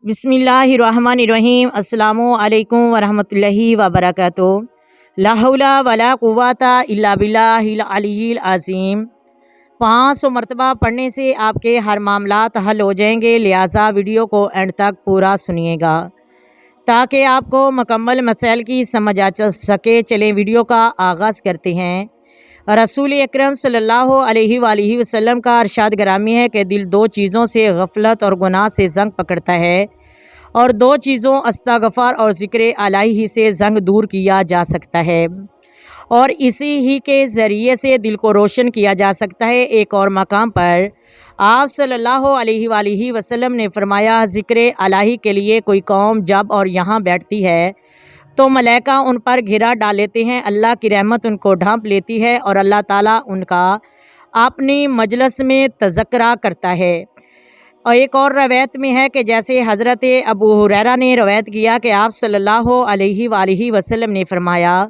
بسم اللہ الرحمن الرحیم۔ السلام علیکم ورحمۃ اللہ وبرکاتہ۔ لا حول ولا قوت الا باللہ العلی العظیم۔ 500 مرتبہ پڑھنے سے آپ کے ہر معاملات حل ہو جائیں گے، لہٰذا ویڈیو کو اینڈ تک پورا سنیے گا تاکہ آپ کو مکمل مسائل کی سمجھ آ سکے۔ چلیں ویڈیو کا آغاز کرتے ہیں۔ رسول اکرم صلی اللہ علیہ وآلہ وسلم کا ارشاد گرامی ہے کہ دل دو چیزوں سے غفلت اور گناہ سے زنگ پکڑتا ہے، اور دو چیزوں استغفار اور ذکر الہی سے زنگ دور کیا جا سکتا ہے، اور اسی ہی کے ذریعے سے دل کو روشن کیا جا سکتا ہے۔ ایک اور مقام پر آپ صلی اللہ علیہ وآلہ وسلم نے فرمایا، ذکر الہی کے لیے کوئی قوم جب اور یہاں بیٹھتی ہے تو ملائکہ ان پر گھیرا ڈال لیتے ہیں، اللہ کی رحمت ان کو ڈھانپ لیتی ہے اور اللہ تعالیٰ ان کا اپنی مجلس میں تذکرہ کرتا ہے۔ اور ایک اور روایت میں ہے کہ جیسے حضرت ابو ہریرہ نے روایت کیا کہ آپ صلی اللہ علیہ وآلہ وسلم نے فرمایا،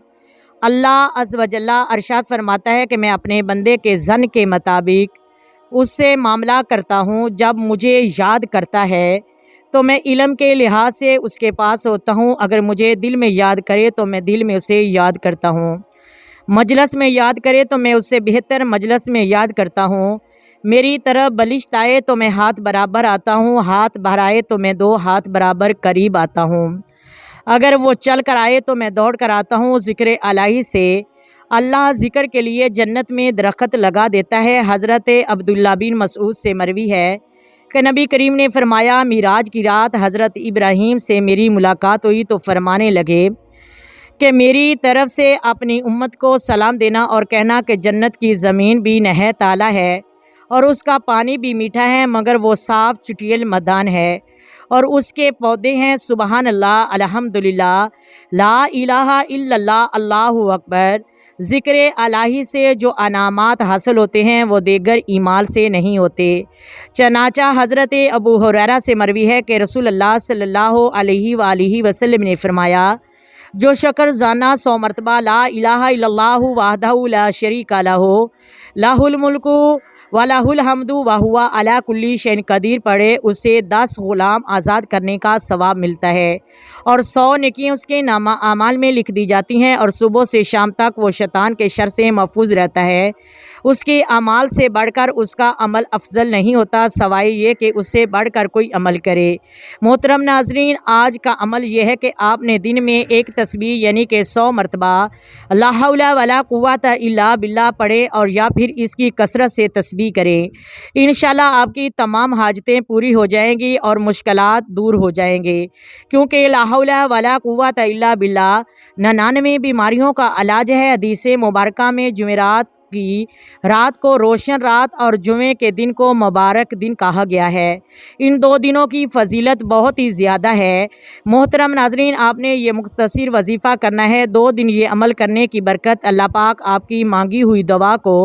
اللہ عز و جل ارشاد فرماتا ہے کہ میں اپنے بندے کے ظن کے مطابق اس سے معاملہ کرتا ہوں، جب مجھے یاد کرتا ہے تو میں علم کے لحاظ سے اس کے پاس ہوتا ہوں، اگر مجھے دل میں یاد کرے تو میں دل میں اسے یاد کرتا ہوں، مجلس میں یاد کرے تو میں اس سے بہتر مجلس میں یاد کرتا ہوں، میری طرف بلشت آئے تو میں ہاتھ برابر آتا ہوں، ہاتھ بھرائے تو میں 2 ہاتھ برابر قریب آتا ہوں، اگر وہ چل کر آئے تو میں دوڑ کر آتا ہوں۔ ذکر الہی سے اللہ ذکر کے لیے جنت میں درخت لگا دیتا ہے۔ حضرت عبداللہ بن مسعود سے مروی ہے کہ نبی کریم نے فرمایا، معراج کی رات حضرت ابراہیم سے میری ملاقات ہوئی تو فرمانے لگے کہ میری طرف سے اپنی امت کو سلام دینا اور کہنا کہ جنت کی زمین بھی نہایت اعلیٰ ہے اور اس کا پانی بھی میٹھا ہے، مگر وہ صاف چٹیل میدان ہے اور اس کے پودے ہیں سبحان اللہ، الحمدللہ، لا الہ الا اللہ، اللہ اکبر۔ ذکر الہی سے جو انعامات حاصل ہوتے ہیں وہ دیگر اعمال سے نہیں ہوتے۔ چنانچہ حضرت ابو ہریرہ سے مروی ہے کہ رسول اللہ صلی اللہ علیہ وآلہ وسلم نے فرمایا، جو شکر زانہ 100 مرتبہ لا الہ الا اللہ وحدہ لا شریک لہ لہ الملک وَلَهُ الْحَمْدُ وَهُوَ عَلَىٰ كُلِّ شَيْءٍ قدیر پڑھے، اسے 10 غلام آزاد کرنے کا ثواب ملتا ہے اور 100 نیکیاں اس کے نامہ اعمال میں لکھ دی جاتی ہیں، اور صبح سے شام تک وہ شیطان کے شر سے محفوظ رہتا ہے۔ اس کے اعمال سے بڑھ کر اس کا عمل افضل نہیں ہوتا، سوائے یہ کہ اس سے بڑھ کر کوئی عمل کرے۔ محترم ناظرین، آج کا عمل یہ ہے کہ آپ نے دن میں ایک تسبیح یعنی کہ 100 مرتبہ لا حول ولا قوت الا باللہ پڑھے، اور یا پھر اس کی کثرت سے تسبیح کریں۔ انشاءاللہ آپ کی تمام حاجتیں پوری ہو جائیں گی اور مشکلات دور ہو جائیں گے، کیونکہ لا حول ولا قوت الا باللہ 99 بیماریوں کا علاج ہے۔ حدیث مبارکہ میں جمعرات کی رات کو روشن رات اور جمعے کے دن کو مبارک دن کہا گیا ہے۔ ان 2 دنوں کی فضیلت بہت ہی زیادہ ہے۔ محترم ناظرین، آپ نے یہ مختصر وظیفہ کرنا ہے۔ 2 دن یہ عمل کرنے کی برکت اللہ پاک آپ کی مانگی ہوئی دعا کو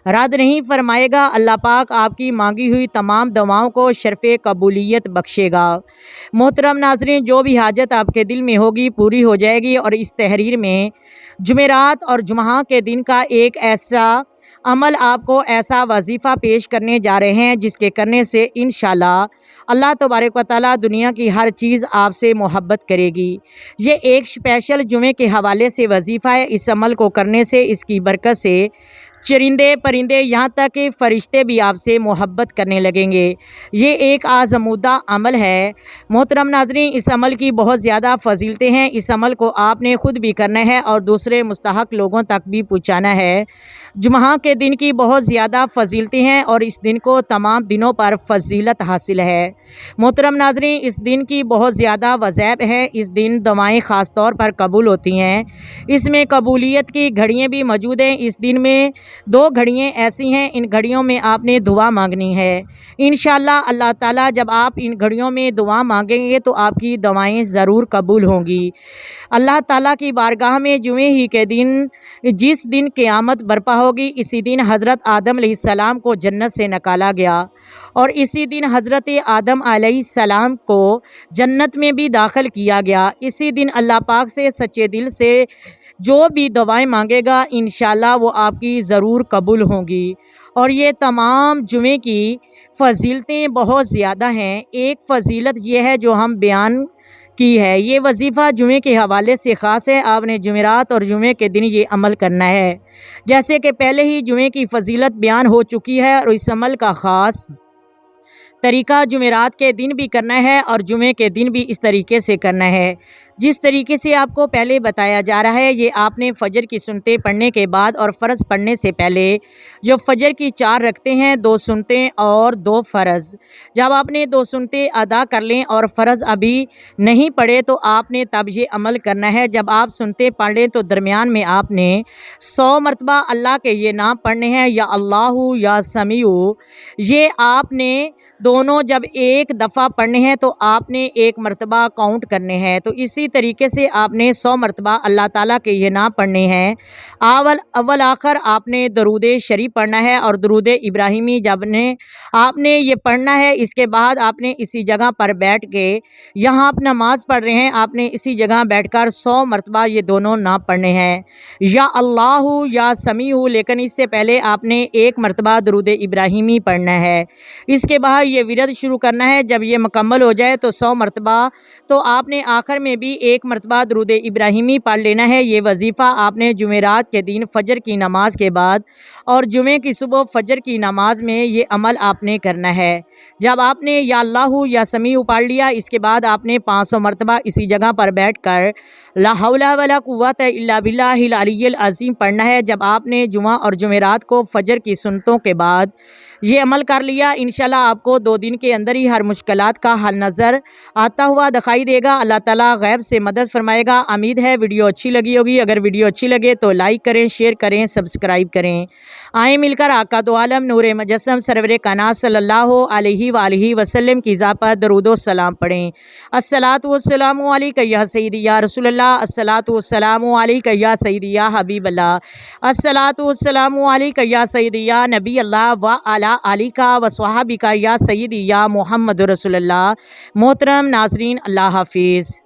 رد نہیں فرمائے گا، اللہ پاک آپ کی مانگی ہوئی تمام دعاؤں کو شرف قبولیت بخشے گا۔ محترم ناظرین، جو بھی حاجت آپ کے دل میں ہوگی پوری ہو جائے گی، اور اس تحریر میں جمعرات اور جمعہ کے دن کا ایک ایسا عمل آپ کو ایسا وظیفہ پیش کرنے جا رہے ہیں جس کے کرنے سے انشاءاللہ اللہ تبارک و تعالیٰ دنیا کی ہر چیز آپ سے محبت کرے گی۔ یہ ایک اسپیشل جمعے کے حوالے سے وظیفہ ہے۔ اس عمل کو کرنے سے اس کی برکت سے چرندے پرندے یہاں تک کہ فرشتے بھی آپ سے محبت کرنے لگیں گے۔ یہ ایک آزمودہ عمل ہے۔ محترم ناظرین، اس عمل کی بہت زیادہ فضیلتیں ہیں۔ اس عمل کو آپ نے خود بھی کرنا ہے اور دوسرے مستحق لوگوں تک بھی پہنچانا ہے۔ جمعہ کے دن کی بہت زیادہ فضیلتیں ہیں اور اس دن کو تمام دنوں پر فضیلت حاصل ہے۔ محترم ناظرین، اس دن کی بہت زیادہ وظائف ہے۔ اس دن دعائیں خاص طور پر قبول ہوتی ہیں۔ اس میں قبولیت کی گھڑیاں بھی موجود ہیں۔ اس دن میں 2 گھڑیاں ایسی ہیں، ان گھڑیوں میں آپ نے دعا مانگنی ہے۔ انشاءاللہ اللہ تعالیٰ جب آپ ان گھڑیوں میں دعا مانگیں گے تو آپ کی دعائیں ضرور قبول ہوں گی۔ اللہ تعالیٰ کی بارگاہ میں جمعے ہی کے دن جس دن قیامت برپا ہوگی، اسی دن حضرت آدم علیہ السلام کو جنت سے نکالا گیا، اور اسی دن حضرت آدم علیہ السلام کو جنت میں بھی داخل کیا گیا۔ اسی دن اللہ پاک سے سچے دل سے جو بھی دعائیں مانگے گا انشاءاللہ وہ آپ کی ضرور قبول ہوں گی۔ اور یہ تمام جمعے کی فضیلتیں بہت زیادہ ہیں۔ ایک فضیلت یہ ہے جو ہم بیان کی ہے، یہ وظیفہ جمعے کے حوالے سے خاص ہے۔ آپ نے جمعرات اور جمعے کے دن یہ عمل کرنا ہے، جیسے کہ پہلے ہی جمعے کی فضیلت بیان ہو چکی ہے، اور اس عمل کا خاص طریقہ جمعرات کے دن بھی کرنا ہے اور جمعے کے دن بھی اس طریقے سے کرنا ہے جس طریقے سے آپ کو پہلے بتایا جا رہا ہے۔ یہ آپ نے فجر کی سنتیں پڑھنے کے بعد اور فرض پڑھنے سے پہلے جو فجر کی 4 رکعتیں ہیں، 2 سنتیں اور 2 فرض، جب آپ نے 2 سنتیں ادا کر لیں اور فرض ابھی نہیں پڑھے تو آپ نے تب یہ عمل کرنا ہے۔ جب آپ سنتیں پڑھ لیں تو درمیان میں آپ نے 100 مرتبہ اللہ کے یہ نام پڑھنے ہیں، یا اللہ یا سمیع۔ یہ آپ نے دونوں جب ایک دفعہ پڑھنے ہیں تو آپ نے 1 مرتبہ کاؤنٹ کرنے ہیں، تو اسی طریقے سے آپ نے 100 مرتبہ اللہ تعالیٰ کے یہ نام پڑھنے ہیں۔ اول آخر آپ نے درود شریف پڑھنا ہے اور درود ابراہیمی جب آپ نے یہ پڑھنا ہے، اس کے بعد آپ نے اسی جگہ پر بیٹھ کے، یہاں آپ نماز پڑھ رہے ہیں، آپ نے اسی جگہ بیٹھ کر 100 مرتبہ یہ دونوں نام پڑھنے ہیں، یا اللہ یا سمیع، لیکن اس سے پہلے آپ نے 1 مرتبہ درود ابراہیمی پڑھنا ہے۔ اس کے بعد یہ ورد شروع کرنا ہے۔ جب یہ مکمل ہو جائے تو 100 مرتبہ، تو آپ نے آخر میں بھی 1 مرتبہ درود ابراہیمی پڑھ لینا ہے۔ یہ وظیفہ آپ نے جمعرات کے دن فجر کی نماز کے بعد اور جمعے کی صبح فجر کی نماز میں یہ عمل آپ نے کرنا ہے۔ جب آپ نے یا اللہ یا سمیع پڑھ لیا، اس کے بعد آپ نے 500 مرتبہ اسی جگہ پر بیٹھ کر لا حول ولا قوت الا باللہ العلی العظیم پڑھنا ہے۔ جب آپ نے جمعہ اور جمعرات کو فجر کی سنتوں کے بعد یہ عمل کر لیا، انشاءاللہ آپ کو 2 دن کے اندر ہی ہر مشکلات کا حل نظر آتا ہوا دکھائی دے گا۔ اللہ تعالیٰ غیب سے مدد فرمائے گا۔ امید ہے ویڈیو اچھی لگی ہوگی۔ اگر ویڈیو اچھی لگے تو لائک کریں، شیئر کریں، سبسکرائب کریں۔ آئیں مل کر آقا دو عالم نور مجسم سرور کائنات صلی اللہ علیہ وآلہ وسلم کی ذات پر درود و سلام پڑھیں۔ الصلاۃ والسلام علیک یا سیدی یا رسول اللہ، الصلاۃ والسلام علیک یا سیدی یا حبیب اللہ، الصلاۃ والسلام علیک یا سیدی یا نبی اللہ وعلی آلک وصحبک یا سیدی یا محمد رسول اللہ۔ محترم ناظرین، اللہ حافظ۔